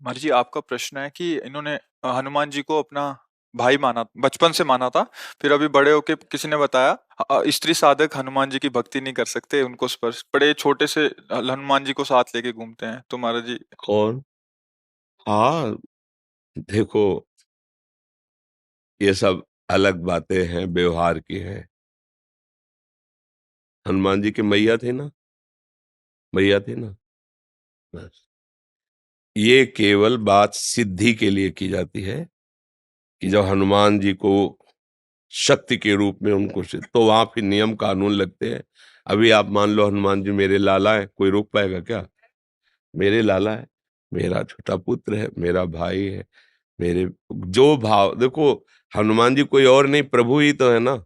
मर्जी जी, आपका प्रश्न है कि इन्होंने हनुमान जी को अपना भाई माना, बचपन से माना था। फिर अभी बड़े होके किसी ने बताया स्त्री साधक हनुमान जी की भक्ति नहीं कर सकते, उनको स्पर्श बड़े छोटे से हनुमान जी को साथ लेके घूमते हैं। तो महाराज जी कौन? हाँ, देखो, ये सब अलग बातें हैं, व्यवहार की हैं। हनुमान जी के मैया थे ना, मैया थे ना, बस। ये केवल बात सिद्धि के लिए की जाती है कि जब हनुमान जी को शक्ति के रूप में उनको तो वहां फिर नियम कानून लगते हैं। अभी आप मान लो हनुमान जी मेरे लाला है, कोई रोक पाएगा क्या? मेरे लाला है, मेरा छोटा पुत्र है, मेरा भाई है, मेरे जो भाव देखो, हनुमान जी कोई और नहीं, प्रभु ही तो है ना।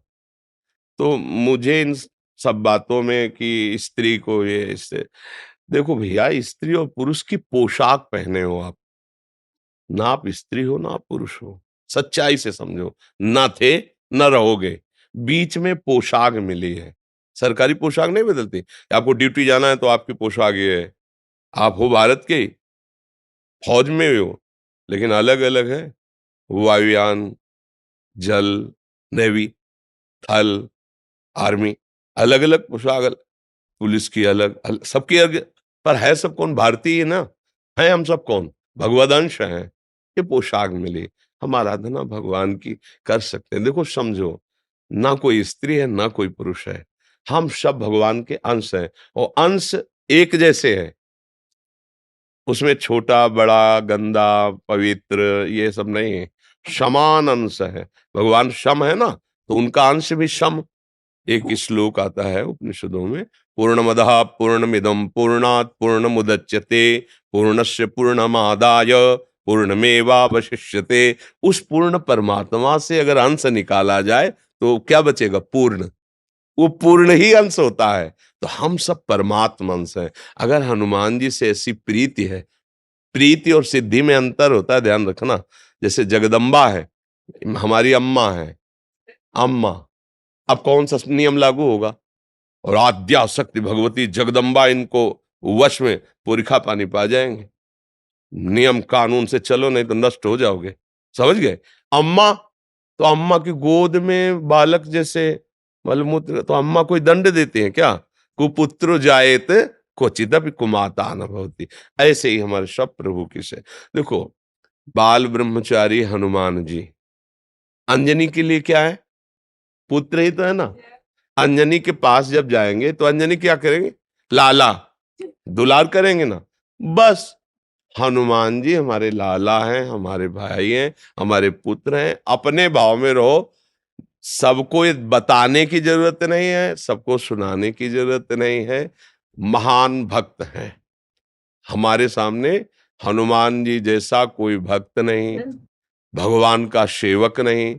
तो मुझे इन सब बातों में कि स्त्री को ये इससे, देखो भैया, स्त्री और पुरुष की पोशाक पहने हो आप, ना आप स्त्री हो ना आप पुरुष हो, सच्चाई से समझो। ना थे न रहोगे, बीच में पोशाक मिली है। सरकारी पोशाक नहीं बदलती, आपको ड्यूटी जाना है तो आपकी पोशाक ये है। आप हो भारत के, फौज में हो, लेकिन अलग अलग है। वायुयान, जल, नेवी, थल, आर्मी, अलग अलग पोशाक, पुलिस की अलग, सबकी अलग। पर है सब कौन? भारतीय है ना। है हम सब कौन? भगवदंश हैं। ये पोशाक मिली, हम आराधना भगवान की कर सकते हैं। देखो समझो, ना कोई स्त्री है ना कोई पुरुष है, हम सब भगवान के अंश हैं। और अंश एक जैसे हैं, उसमें छोटा बड़ा गंदा पवित्र ये सब नहीं है, समान अंश है। भगवान सम है ना, तो उनका अंश भी सम। एक श्लोक आता है उपनिषदों में, पूर्णमदः पूर्णमिदं पूर्णात् पूर्णमुदच्यते पूर्णस्य पूर्णमादाय पूर्णमेवावशिष्यते। उस पूर्ण परमात्मा से अगर अंश निकाला जाए तो क्या बचेगा? पूर्ण। वो पूर्ण ही अंश होता है। तो हम सब परमात्मा अंश हैं। अगर हनुमान जी से ऐसी प्रीति है, प्रीति और सिद्धि में अंतर होता है, ध्यान रखना। जैसे जगदम्बा है, हमारी अम्मा है, अम्मा, अब कौन सा नियम लागू होगा? और आद्या शक्ति भगवती जगदम्बा इनको वश में पुरखा पानी पा जाएंगे। नियम कानून से चलो, नहीं तो नष्ट हो जाओगे। समझ गए? अम्मा, तो अम्मा की गोद में बालक जैसे मलमूत्र, तो अम्मा कोई दंड देते हैं क्या? कुपुत्र जायत क्वचिदपि कुमाता न भवति। ऐसे ही हमारे सब प्रभु की से देखो, बाल ब्रह्मचारी हनुमान जी, अंजनी के लिए क्या है? पुत्र ही तो है ना। अंजनी के पास जब जाएंगे तो अंजनी क्या करेंगे? लाला, दुलार करेंगे ना। बस, हनुमान जी हमारे लाला हैं, हमारे भाई हैं, हमारे पुत्र हैं। अपने भाव में रहो। सबको ये बताने की जरूरत नहीं है, सबको सुनाने की जरूरत नहीं है। महान भक्त हैं हमारे सामने। हनुमान जी जैसा कोई भक्त नहीं, भगवान का सेवक नहीं।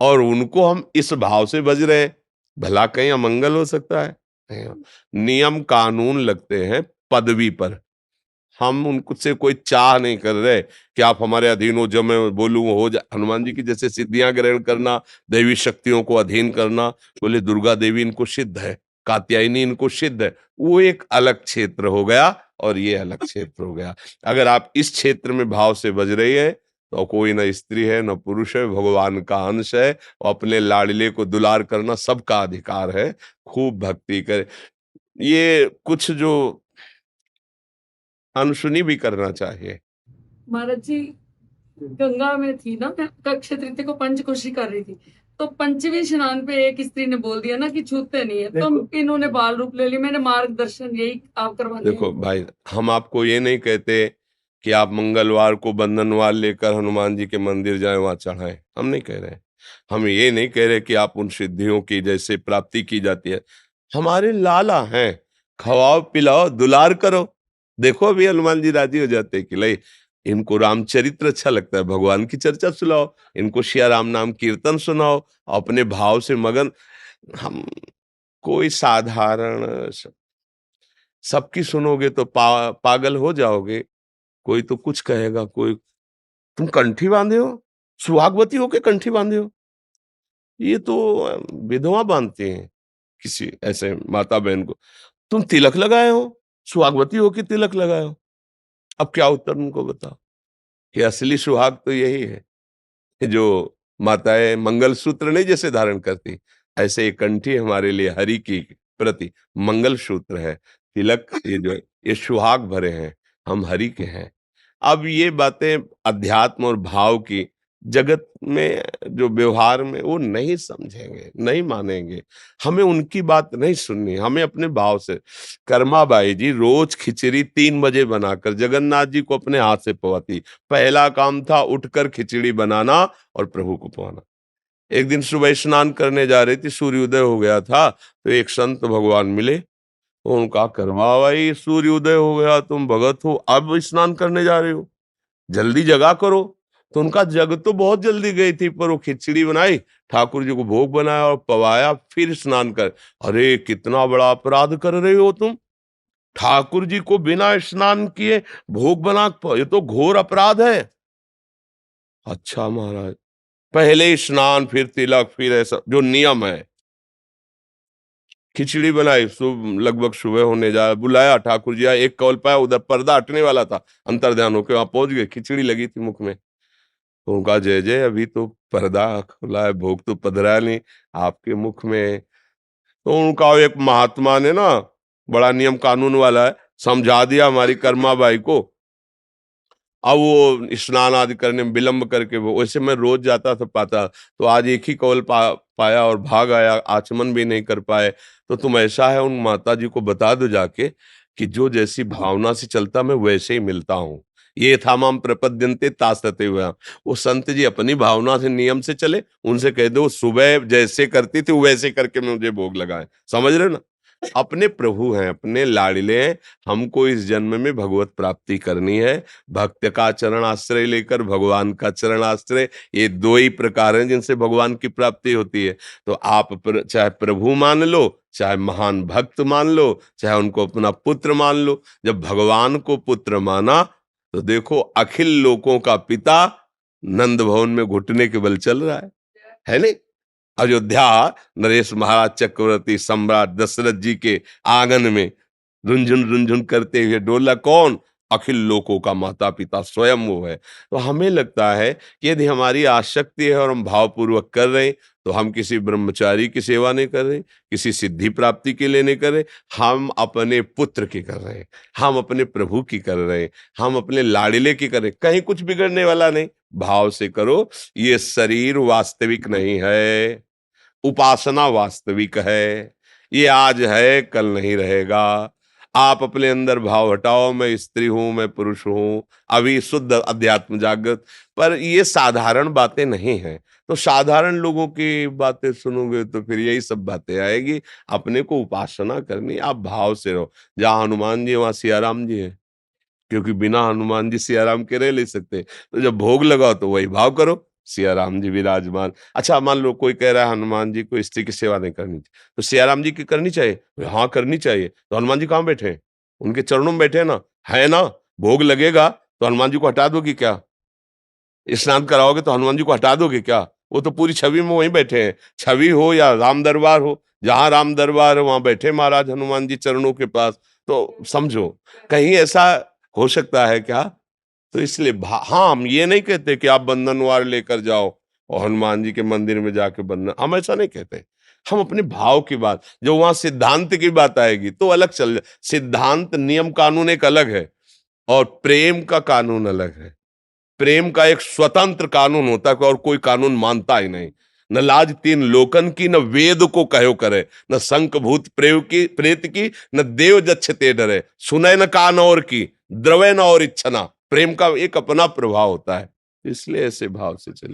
और उनको हम इस भाव से बज रहे हैं, भला कहीं अमंगल हो सकता है? नहीं। नियम कानून लगते हैं पदवी पर। हम उनसे कोई चाह नहीं कर रहे कि आप हमारे अधीन हो, जब मैं बोलूं वो हो जाए। हनुमान जी की जैसे सिद्धियां ग्रहण करना, दैवी शक्तियों को अधीन करना, बोले दुर्गा देवी इनको सिद्ध है, कात्यायनी इनको सिद्ध है, वो एक अलग क्षेत्र हो गया और ये अलग क्षेत्र हो गया। अगर आप इस क्षेत्र में भाव से बज रही है तो कोई न स्त्री है न पुरुष है, भगवान का अंश है। और अपने लाडले को दुलार करना सबका अधिकार है। खूब भक्ति करे। ये कुछ जो अनसुनी भी करना चाहिए। महाराज जी, गंगा में थी ना, मैं अक्षय तृतीया को पंचकोशी कर रही थी, तो पंचमी स्नान पे एक स्त्री ने बोल दिया ना कि छूते नहीं है, तो इन्होंने बाल रूप ले लिया। मैंने मार्गदर्शन यही आप करवाने देखो हैं। भाई, हम आपको ये नहीं कहते कि आप मंगलवार को बंधनवार लेकर हनुमान जी के मंदिर जाएं, वहां चढ़ाएं। हम नहीं कह रहे। हम ये नहीं कह रहे कि आप उन सिद्धियों की जैसे प्राप्ति की जाती है। हमारे लाला हैं, खवाओ पिलाओ दुलार करो। देखो अभी हनुमान जी राजी हो जाते हैं कि ले, इनको रामचरित्र अच्छा लगता है, भगवान की चर्चा सुनाओ, इनको सिया राम नाम कीर्तन सुनाओ, अपने भाव से मगन। हम कोई साधारण सबकी सुनोगे तो पागल हो जाओगे। कोई तो कुछ कहेगा, कोई तुम कंठी बांधे हो, सुहागवती होके कंठी बांधे हो। ये तो विधवा बांधती हैं किसी ऐसे माता बहन को। तुम तिलक लगाए हो, सुहागवती हो कि तिलक लगाए हो? अब क्या उत्तर उनको बताओ? कि असली सुहाग तो यही है कि जो माताएं मंगलसूत्र नहीं जैसे धारण करती, ऐसे एक कंठी हमारे लिए हरि की प्रति मंगलसूत्र है, तिलक, ये जो है, ये सुहाग भरे हैं, हम हरि के हैं। अब ये बातें अध्यात्म और भाव की जगत में, जो व्यवहार में, वो नहीं समझेंगे, नहीं मानेंगे। हमें उनकी बात नहीं सुननी, हमें अपने भाव से। कर्माबाई जी रोज खिचड़ी 3 बजे बनाकर जगन्नाथ जी को अपने हाथ से पवाती। पहला काम था उठकर खिचड़ी बनाना और प्रभु को पवाना। एक दिन सुबह स्नान करने जा रही थी, सूर्योदय हो गया था, तो एक संत भगवान मिले। तो उनका कर्माबाई सूर्योदय हो गया, तुम भगत हो, अब स्नान करने जा रहे हो, जल्दी जगा करो। तो उनका जग तो बहुत जल्दी गई थी, पर वो खिचड़ी बनाई, ठाकुर जी को भोग बनाया और पवाया, फिर स्नान कर। अरे कितना बड़ा अपराध कर रहे हो तुम, ठाकुर जी को बिना स्नान किए भोग बना, ये तो घोर अपराध है। अच्छा महाराज, पहले स्नान फिर तिलक फिर ऐसा जो नियम है। खिचड़ी बनाई, लगभग सुबह होने जा, बुलाया, ठाकुर जी आए, एक कौल पाया, उधर पर्दा हटने वाला था, अंतर्ध्यान होके वहां पहुंच गए, खिचड़ी लगी थी मुख में। तो उनका जय जय, अभी तो पर्दा खुला है, भोग तो पधरा नहीं आपके मुख में। तो उनका एक महात्मा ने ना, बड़ा नियम कानून वाला है, समझा दिया हमारी कर्माबाई को। अब वो स्नान आदि करने में विलंब करके, वो वैसे मैं रोज जाता था पाता, तो आज एक ही कौल पाया और भाग आया, आचमन भी नहीं कर पाए। तो तुम ऐसा है उन माता जी को बता दो जाके कि जो जैसी भावना से चलता मैं वैसे ही मिलता हूँ। ये था माम प्रपद्यन्ते तासते हुए, वो संत जी अपनी भावना से नियम से चले, उनसे कह दो सुबह जैसे करती थी वैसे करके मुझे भोग लगाए। समझ रहे हो ना, अपने प्रभु हैं, अपने लाडले हैं, हमको इस जन्म में भगवत प्राप्ति करनी है। भक्त का चरण आश्रय लेकर भगवान का चरण आश्रय, ये दो ही प्रकार हैं जिनसे भगवान की प्राप्ति होती है। तो आप चाहे प्रभु मान लो, चाहे महान भक्त मान लो, चाहे उनको अपना पुत्र मान लो। जब भगवान को पुत्र माना तो देखो अखिल लोकों का पिता नंद भवन में घुटने के बल चल रहा है नहीं? अयोध्या नरेश महाराज चक्रवर्ती सम्राट दशरथ जी के आंगन में रुंझुन रुंझुन करते हुए डोला, कौन? अखिल लोकों का माता पिता स्वयं वो है। तो हमें लगता है कि यदि हमारी आसक्ति है और हम भावपूर्वक कर रहे हैं, तो हम किसी ब्रह्मचारी की सेवा नहीं कर रहे, किसी सिद्धि प्राप्ति के लिए नहीं कर रहे, हम अपने पुत्र की कर रहे हैं, हम अपने प्रभु की कर रहे हैं, हम अपने लाडिले की कर रहे हैं। कहीं कुछ बिगड़ने वाला नहीं, भाव से करो। ये शरीर वास्तविक नहीं है, उपासना वास्तविक है। ये आज है, कल नहीं रहेगा। आप अपने अंदर भाव हटाओ, मैं स्त्री हूं, मैं पुरुष हूं, अभी शुद्ध अध्यात्म जागृत। पर ये साधारण बातें नहीं हैं, तो साधारण लोगों की बातें सुनोगे तो फिर यही सब बातें आएगी। अपने को उपासना करनी, आप भाव से रहो। जहां हनुमान जी वहां सियाराम जी है, क्योंकि बिना हनुमान जी सियाराम के रह नहीं सकते। तो जब भोग लगाओ तो वही भाव करो, सियाराम जी विराजमान। अच्छा मान लो कोई कह रहा है हनुमान जी को स्त्री की सेवा नहीं करनी चाहिए, तो सियाराम जी की करनी चाहिए? हाँ करनी चाहिए। तो हनुमान जी कहाँ बैठे हैं? उनके चरणों में बैठे हैं ना, है ना? भोग लगेगा तो हनुमान जी को हटा दोगे क्या? स्नान कराओगे तो हनुमान जी को हटा दोगे क्या? वो तो पूरी छवि में वहीं बैठे हैं। छवि हो या राम दरबार हो, जहां राम दरबार है वहां बैठे महाराज हनुमान जी चरणों के पास। तो समझो, कहीं ऐसा हो सकता है क्या? तो इसलिए हाँ, हम ये नहीं कहते कि आप बंधनवार लेकर जाओ और हनुमान जी के मंदिर में जाके बंधन, हम ऐसा नहीं कहते। हम अपने भाव की बात, जो वहां सिद्धांत की बात आएगी तो अलग चल जाए। सिद्धांत नियम कानून एक अलग है और प्रेम का कानून अलग है। प्रेम का एक स्वतंत्र कानून होता है और कोई कानून मानता ही नहीं। न लाज तीन लोकन की, न वेद को कहो करे, न शंख भूत प्रेत की, न देव जच्छते डरे, सुने न कान और की, द्रवे न और इच्छना। प्रेम का एक अपना प्रभाव होता है, इसलिए ऐसे भाव से चले।